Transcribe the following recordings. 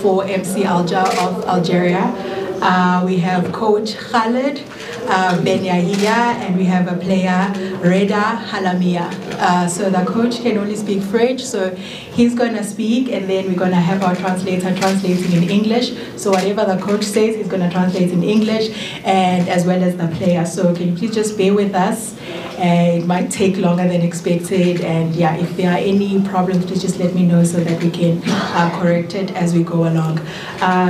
for MC Alger of Algeria. We have Coach Khaled Ben Yahia, and we have a player, Reda Halamia. So the coach can only speak French, so he's going to speak, and then we're going to have our translator translating in English. So whatever the coach says, he's going to translate in English, and as well as the player. So can you please just bear with us? It might take longer than expected, and yeah, if there are any problems, please just let me know so that we can correct it as we go along.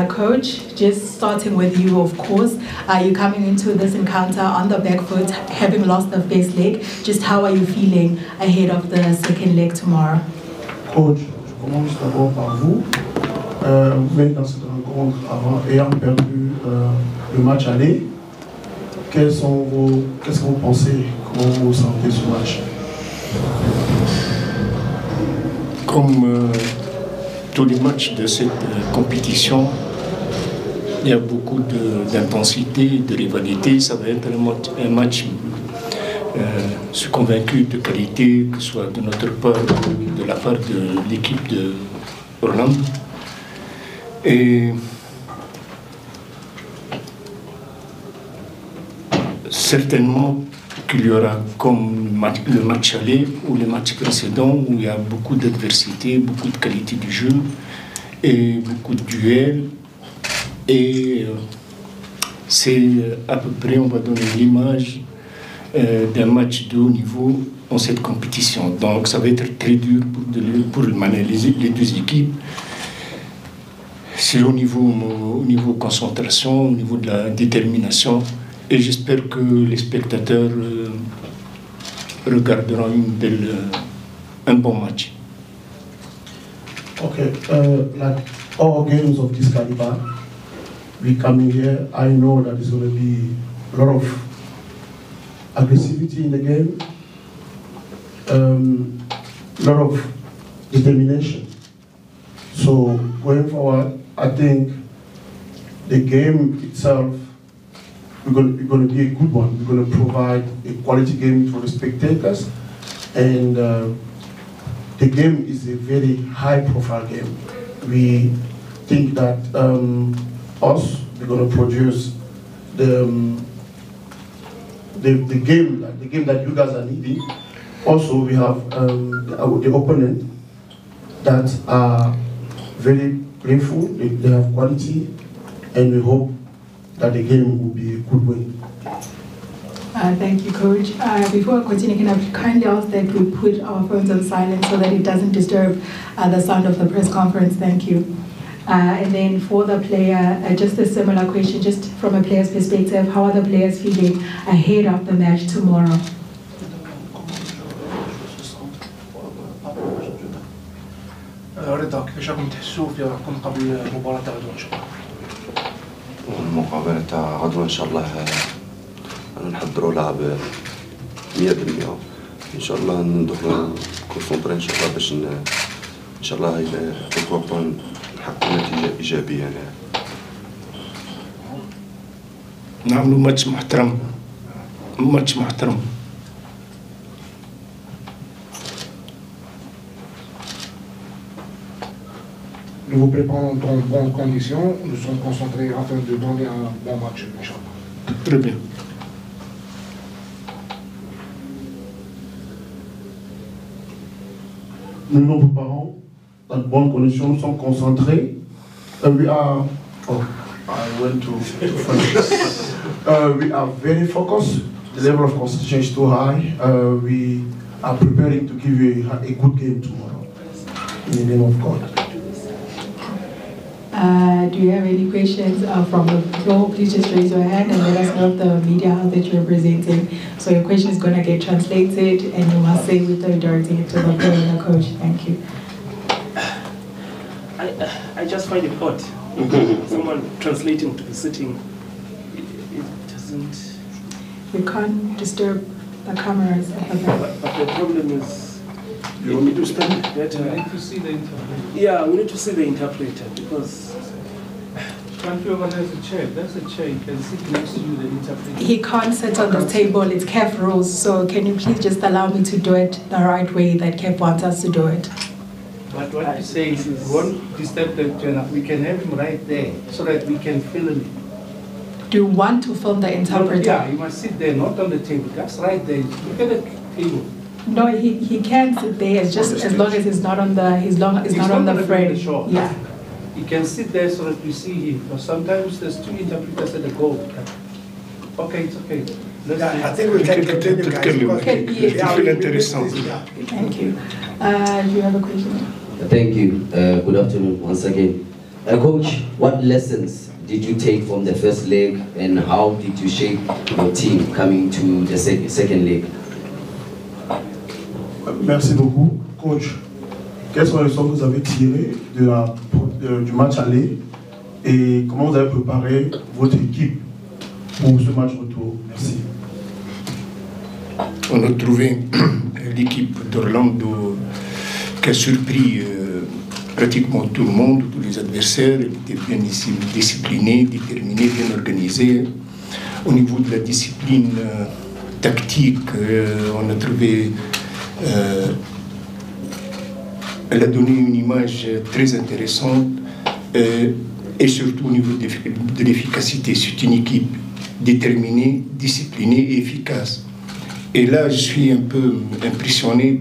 Coach, just starting with you, of course, you're coming into this encounter on the back foot, having lost the first leg. Just how are you feeling ahead of the second leg tomorrow? Coach, je commence d'abord par vous. Vous venez dans cette rencontre ayant perdu le match aller. Qu'est-ce que vous pensez? Comment vous sentez ce match? Comme tous les matchs de cette compétition, il y a beaucoup d'intensité, de rivalité. Ça va être un match, je suis convaincu, de qualité, que ce soit de notre part, de la part de l'équipe de Hollande. Et certainement qu'il y aura comme le match aller ou les matchs précédents où il y a beaucoup d'adversité, beaucoup de qualité du jeu et beaucoup de duels. Et c'est à peu près, on va donner l'image d'un match de haut niveau dans cette compétition. Donc ça va être très dur pour les deux équipes. C'est au niveau concentration, au niveau de la détermination. Et j'espère que les spectateurs regarderont un bon match. Okay, like all games of this caliber, we coming here, I know that there's going to be a lot of aggressivity in the game, a lot of determination. So going forward, I think the game itself, we're going to be a good one. We're going to provide a quality game for the spectators, and the game is a very high-profile game. We think that we're going to produce the game that you guys are needing. Also, we have the opponent that are very playful. They have quality, and we hope that the game will be a good win. Thank you, Coach. Before I continue, can I kindly ask that we put our phones on silent so that it doesn't disturb the sound of the press conference? Thank you. And then for the player, just a similar question, just from a player's perspective, how are the players feeling ahead of the match tomorrow? رضا، كيفاش راكم تحسوا في روحكم قبل مباراة غدوة إن شاء الله؟ المقابلة تاع غدوة إن شاء الله نحضروا لها ب 100%. إن شاء الله ندخلوا كونسونطري إن شاء الله باش إن شاء الله نحققوا نتيجة إيجابية. نعملوا ماتش محترم، ماتش محترم. Nous vous préparons dans de bonnes conditions. Nous sommes concentrés afin de donner un bon match, Inch'Allah. Très bien. Nous nous préparons dans de bonnes conditions. Nous sommes concentrés. We are. Oh, I went to French. We are very focused. The level of concentration is too high. We are preparing to give you a good game tomorrow. In the name of God. Do you have any questions from the floor? Please just raise your hand and let us know the media house that you're representing. So your question is going to get translated and you must say with the directing it to the player and the coach. Thank you. I just find it odd. Someone translating to the sitting, it doesn't... We can't disturb the cameras at the back. But the problem is, You want me to stand? better. We need to see the interpreter. Yeah, we need to see the interpreter because Can't you organize a chair? That's a chair. You can sit next to you, the interpreter. He can't sit on the table. It's CAF rules. So can you please just allow me to do it the right way that CAF wants us to do it? but But what you say is, won't disturb the turn. We can have him right there so that we can film him. Do you want to film the interpreter? Yeah, you must sit there, not on the table. That's right there. Look at the table. No, he can sit there. It's just as long as he's not on the frame. Yeah. He can sit there so that we see him. Because sometimes there's 2 interpreters at the goal. Okay, it's okay. I think we can continue, guys. Thank you. Do you have a question? Thank you. Good afternoon once again. Coach, what lessons did you take from the first leg and how did you shape your team coming to the second leg? Merci beaucoup, coach. Quelles sont les leçons que vous avez tirées du match aller et comment vous avez préparé votre équipe pour ce match retour? Merci. On a trouvé l'équipe d'Orlando qui a surpris pratiquement tout le monde, tous les adversaires. Elle était bien disciplinée, déterminée, bien organisée. Au niveau de la discipline tactique, on a trouvé... elle a donné une image très intéressante et surtout au niveau de l'efficacité. C'est une équipe déterminée, disciplinée et efficace. Et là, je suis un peu impressionné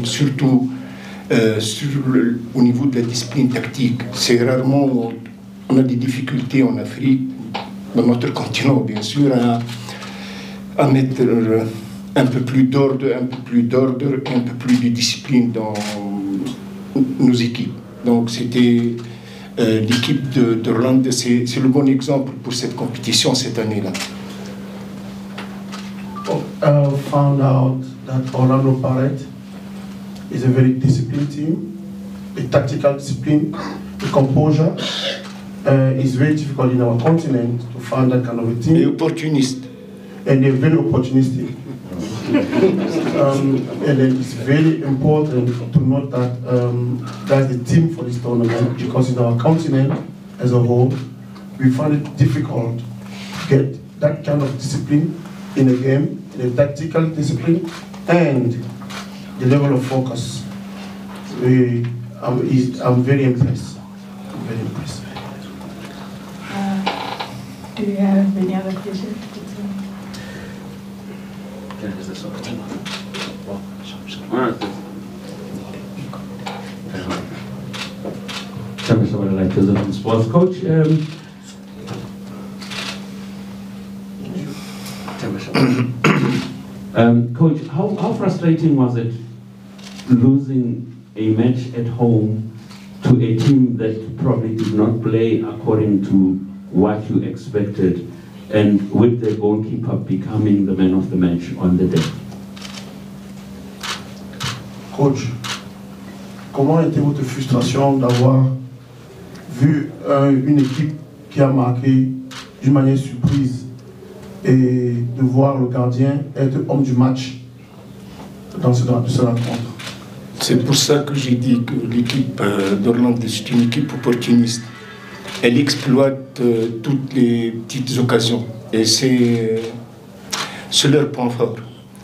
surtout au niveau de la discipline tactique. C'est rarement, on a des difficultés en Afrique, dans notre continent bien sûr, à mettre un peu plus d'ordre, un peu plus de discipline dans nos équipes. Donc c'était l'équipe d'Orlando, c'est le bon exemple pour cette compétition cette année-là. Found out that Orlando Pirates is a very disciplined team, a tactical discipline, a composure. It's very difficult in our continent to find that kind of a team. Et opportuniste. And they're very opportunistic. And it's very important to note that that's the team for this tournament, because in our continent as a whole, we find it difficult to get that kind of discipline in a game, in a tactical discipline, and the level of focus. I'm very impressed. I'm very impressed. Do you have any other questions? Sports coach. Coach, how frustrating was it losing a match at home to a team that probably did not play according to what you expected, and with the goalkeeper becoming the man of the match on the day? Coach, comment était votre frustration d'avoir vu une équipe qui a marqué d'une manière surprise et de voir le gardien être homme du match dans ce rencontre? C'est pour ça que j'ai dit que l'équipe d'Orlando, c'est une équipe opportuniste. Elle exploite toutes les petites occasions et c'est leur point fort.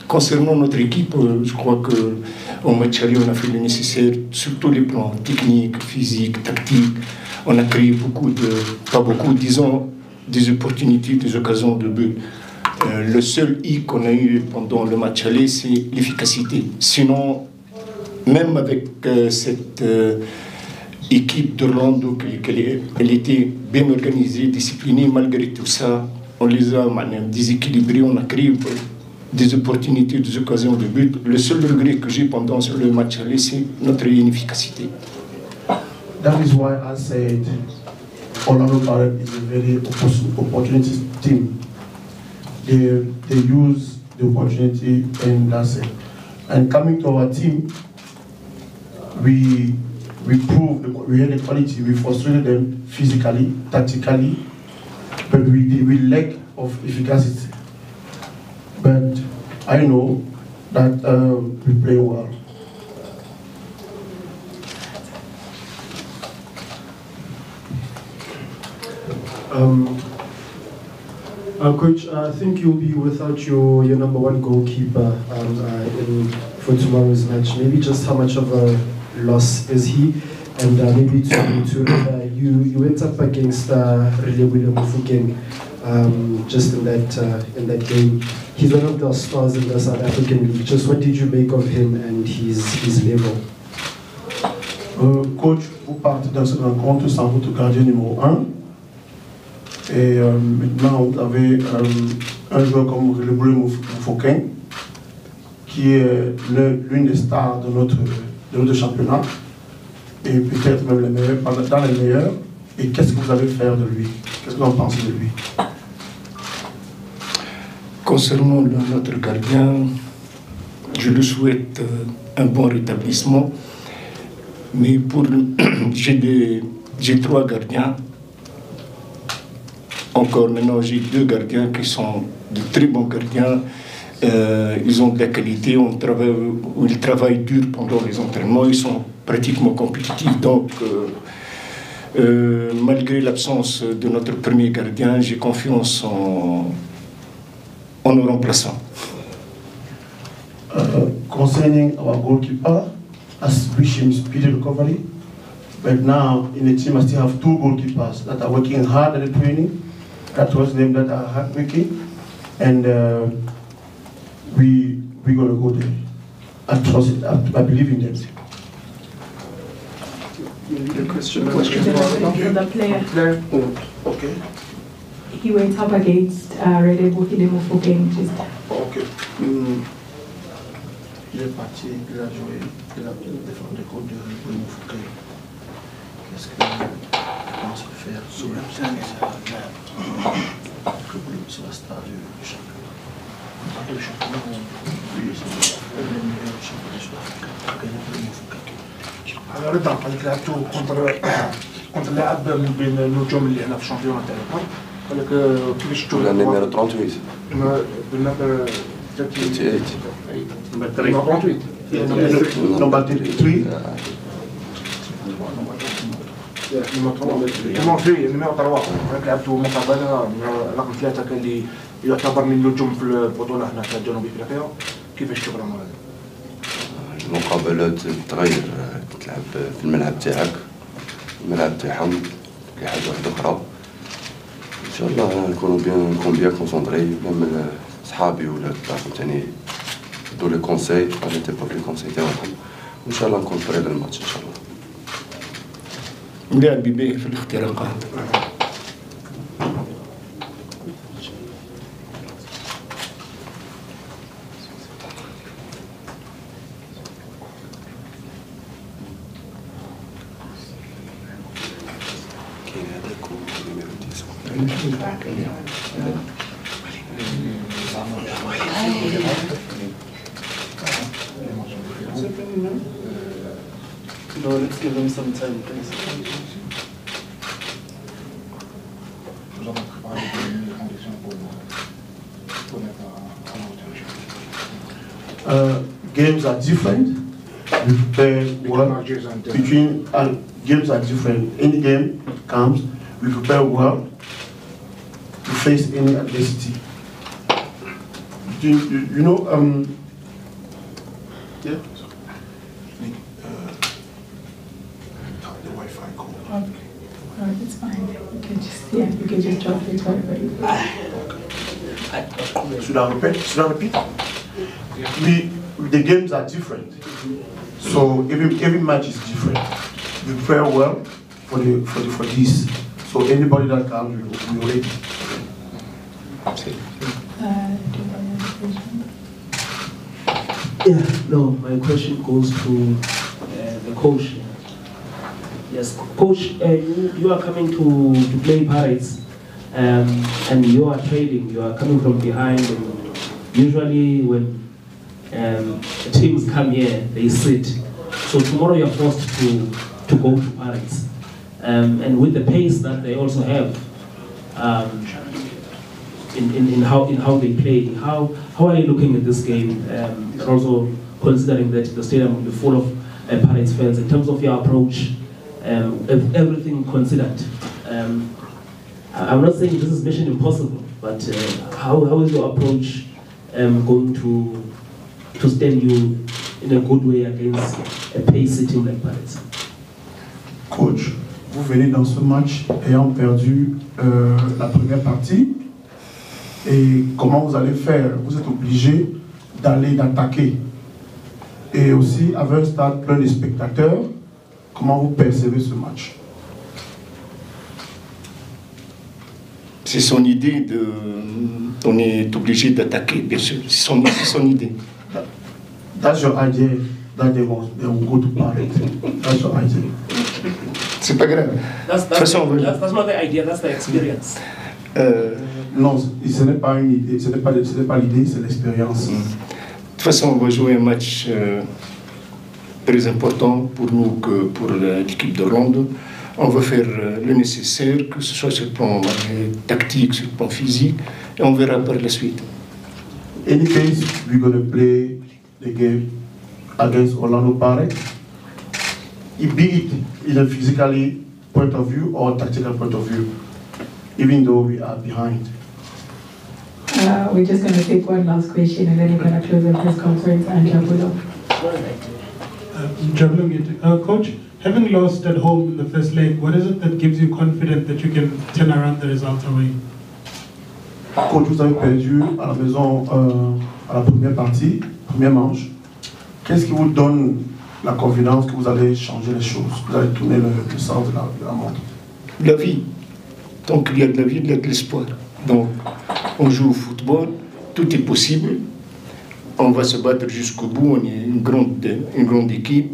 Concernant notre équipe, je crois qu'au match aller, on a fait le nécessaire sur tous les plans, technique, physique, tactique. On a créé disons, des opportunités, des occasions de but. Le seul hic qu'on a eu pendant le match aller, c'est l'efficacité. Sinon, même avec cette équipe d'Orlando, elle était bien organisée, disciplinée, malgré tout ça, on les a déséquilibrés, on a créé des opportunités, des occasions de but. Le seul regret que j'ai pendant le match aller, c'est notre inefficacité. That is why I said Orlando Pirates is a very opportunity team. They use the opportunity and that's it. And coming to our team, we proved we had the quality. We frustrated them physically, tactically, but we lack of efficacy. But I know that we play well. Coach, I think you'll be without your number one goalkeeper for tomorrow's match. Maybe just how much of a loss is he? And maybe you went up against Relebohile Mofokeng just in that game. He's one of the stars in the South African League. Just what did you make of him and his level? Coach, vous partez dans cette rencontre sans votre gardien numéro 1. Et maintenant, vous avez un joueur comme Relebohile Mofokeng, qui est l'une des stars de notre championnat, et peut-être même dans les meilleurs. Et qu'est-ce que vous allez faire de lui? Qu'est-ce que vous en pensez de lui? Concernant notre gardien, je lui souhaite un bon rétablissement. Mais j'ai 3 gardiens. Encore maintenant, j'ai 2 gardiens qui sont de très bons gardiens. Ils ont de la qualité, ils travaillent dur pendant les entraînements, ils sont pratiquement compétitifs. Donc, malgré l'absence de notre premier gardien, j'ai confiance en nos remplaçants. Concerning our goalkeeper, as wish him speedy recovery. But now in the team I still have 2 goalkeepers that are working hard at the training. That was them that are hardworking, and we're gonna go there. I trust it. I believe in them. The question. The player. Oh, okay. He went up against Relebohile Mofokeng. Okay. Il est parti, il a joué, il a défendu contre Relebohile Mofokeng. Qu'est-ce que je pense faire sur la scène? C'est la star du championnat. Pas de championnat, oui, c'est le meilleur championnat sud-africain. Relebohile Mofokeng. Alors, رضا قال لك لعبتوا كنت لاعب من بين النجوم اللي هنا في الشامبيون تاعنا قال لك كيفاش تشوف نيميرو 38 بالنمبر 38 نمبر 38 Number 3. نمبر 3 لعبتوا مقابله رقم 3 كان اللي يعتبر من النجوم في البطوله هنا في جنوب افريقيا. كيفاش تشوف الامر هذا؟ المقابلات تتغير، تلعب في الملعب تاعك، الملعب تاعهم كي حاجه واحده اخرى. ان شاء الله نكون بيان كونسونطري، ميم صحابي ولا ثاني دو لي كونساي، انا تيبوك لي كونساي تاعهم، وان شاء الله نكون فريد الماتش ان شاء الله. نلعب به في الاختراقات. No, let's give them some time, please. Games are different. Between games are different. Any game comes, we prepare well to face any adversity. You know, yeah. The Wi-Fi call. No, it's fine. You can just drop it wherever you go. Should I repeat? The games are different. So every match is different. We prepare well for this. So anybody that comes, we're ready. Yeah, no, my question goes to the coach. Yes, coach, you are coming to play Pirates, and you are trading, you are coming from behind, and usually when teams come here, they sit. So tomorrow you are forced to go to Pirates. And with the pace that they also have, in how they play, how are you looking at this game? And also considering that the stadium will be full of Pirates fans, in terms of your approach, everything considered. I'm not saying this is mission impossible, but how is your approach going to stand you in a good way against a pacey team like Pirates? Coach, vous venez dans ce match ayant perdu la première partie. Et comment vous allez faire? Vous êtes obligé d'attaquer. Et aussi, avec un stade plein de spectateurs, comment vous percevez ce match? C'est son idée on est obligé d'attaquer, bien sûr. C'est son idée. That's your idea that they will go to Paris. That's your idea. C'est pas grave. That's not the idea, that's the experience. Non, ce n'est pas une idée, ce n'est pas l'idée, c'est l'expérience. De toute façon, on va jouer un match très important pour nous que pour l'équipe de Ronde. On va faire le nécessaire, que ce soit sur le plan tactique, sur le plan physique, et on verra par la suite. In any case, we're going to play the game against Orlando Pirates. Be it in a physically point of view or tactical point of view, even though we are behind. We're just going to take one last question and then we're going to close the press conference and Coach, having lost at home in the first leg, what is it that gives you confidence that you can turn around the result away? Coach, vous avez perdu à la maison à la première partie, première manche. Qu'est-ce qui vous donne la confiance que vous allez changer les choses, que vous allez tourner le sens de la montre? La vie. Donc il y a de la vie, il y a de l'espoir. Donc on joue au football, tout est possible. On va se battre jusqu'au bout, on est une grande équipe.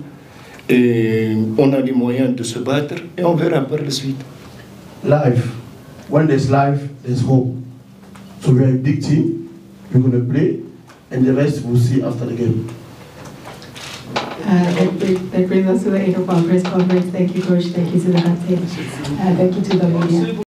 Et on a les moyens de se battre et on verra par la suite. Life. When there's life, there's hope. So we are a big team, we're going to play, and the rest we'll see after the game. That brings us to the end of our press conference. Thank you, Coach. Thank you to the team. Thank you to the media.